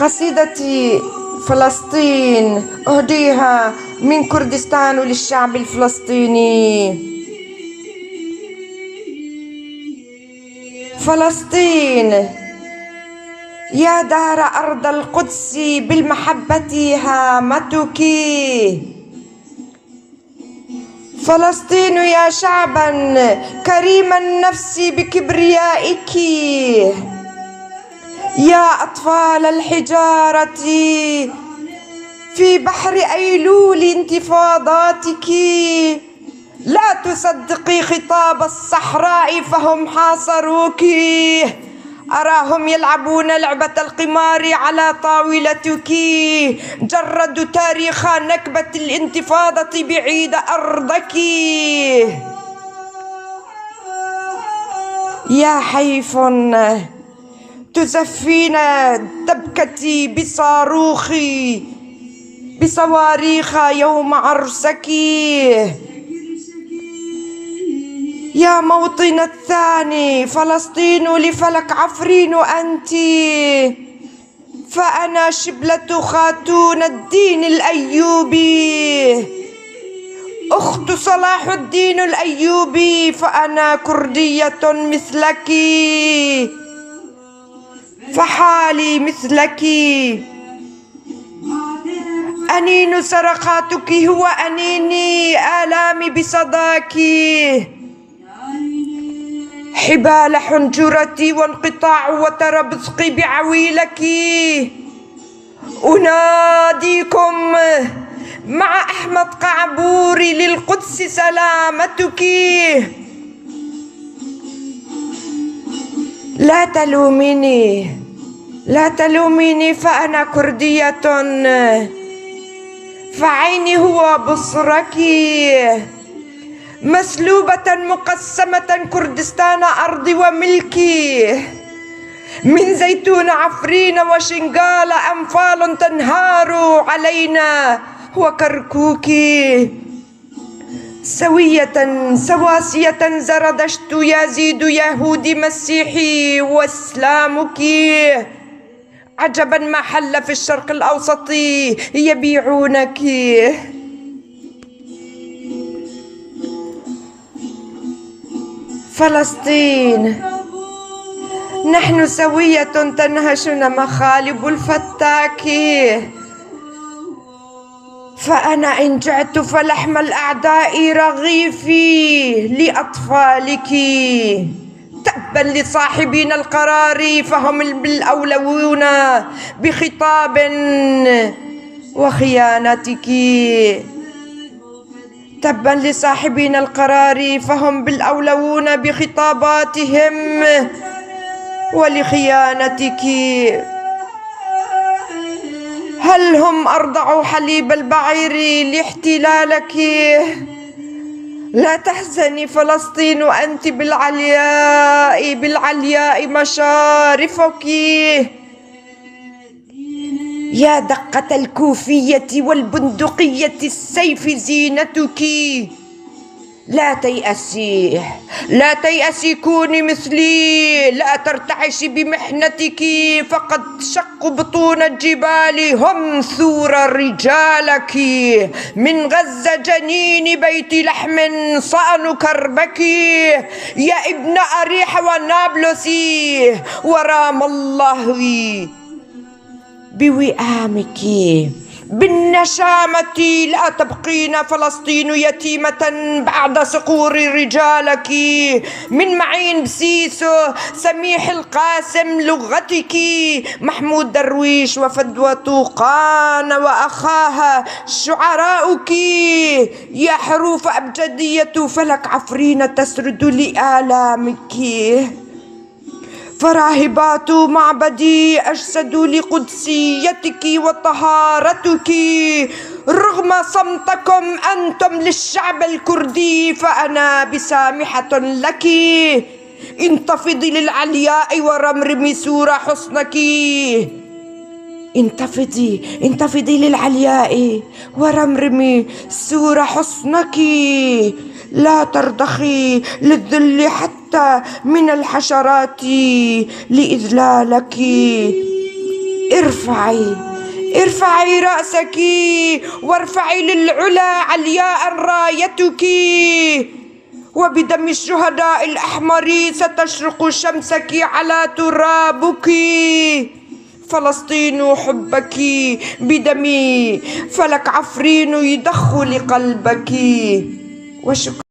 قصيدتي فلسطين أهديها من كردستان للشعب الفلسطيني. فلسطين يا دار أرض القدس بالمحبة هامتك. فلسطين يا شعبا كريم النفس بكبريائك. يا أطفال الحجارة في بحر أيلول انتفاضاتك. لا تصدقي خطاب الصحراء فهم حاصروك. أراهم يلعبون لعبة القمار على طاولتك. جردوا تاريخ نكبة الانتفاضة بعيد أرضك. يا حيف تزفين دبكتي بصواريخ يوم عرسك. يا موطن الثاني فلسطين لفلك عفرين أنت. فأنا شبلة خاتون الدين الأيوبي أخت صلاح الدين الأيوبي. فأنا كردية مثلك فحالي مثلك. أنين صرخاتك هو أنيني آلامي بصداك. حبال حنجرتي وانقطاع وتر بصقي بعويلك. أناديكم مع أحمد قعبوري للقدس سلامتك. لا تلوميني فأنا كردية. فعيني هو بصرك. مسلوبة مقسمة كردستان أرضي وملكي. من زيتون عفرين وشنغال أنفال تنهار علينا وكركوكي. سواسية زردشت يزيد يهودي مسيحي واسلامك. عجبا ما حل في الشرق الأوسط يبيعونك. فلسطين نحن سوية تنهشنا مخالب الفتاك. فأنا إن جعت فلحم الأعداء رغيفي لأطفالك. تبا لصاحبين القرار فهم بالأولون بخطاب وخيانتك. تبا لصاحبين القرار فهم بالأولون بخطاباتهم ولخيانتك. هل هم أرضعوا حليب البعير لاحتلالك؟ لا تحزني فلسطين أنت بالعلياء مشارفك. يا دقة الكوفية والبندقية السيف زينتك. لا تيأسي كوني مثلي. لا ترتعشي بمحنتك. فقد شقوا بطون الجبال هم ثور رجالك. من غزة جنين بيت لحم صأن كربك. يا ابن أريح ونابلس ورام الله بوئامك. بالنشامة لا تبقين فلسطين يتيمة بعد صقور رجالك. من معين بسيسو سميح القاسم لغتك. محمود درويش وفدوى طوقان وأخاها شعراؤك. يا حروف أبجدية فلك عفرين تسرد لآلامك. فراهبات معبدي أجسدوا لقدسيتك وطهارتك. رغم صمتكم أنتم للشعب الكردي فأنا بسامحة لك. انتفضي للعلياء ورمرمي سور حصنك. انتفضي للعلياء ورمرمي سور حصنك. لا ترضخي للذل حتى من الحشرات لإذلالك. ارفعي رأسك وارفعي للعلا علياء رايتك، وبدم الشهداء الأحمر ستشرق شمسك على ترابك. فلسطين حبك بدمي، فلك عفرين يضخ لقلبك. وشكرا.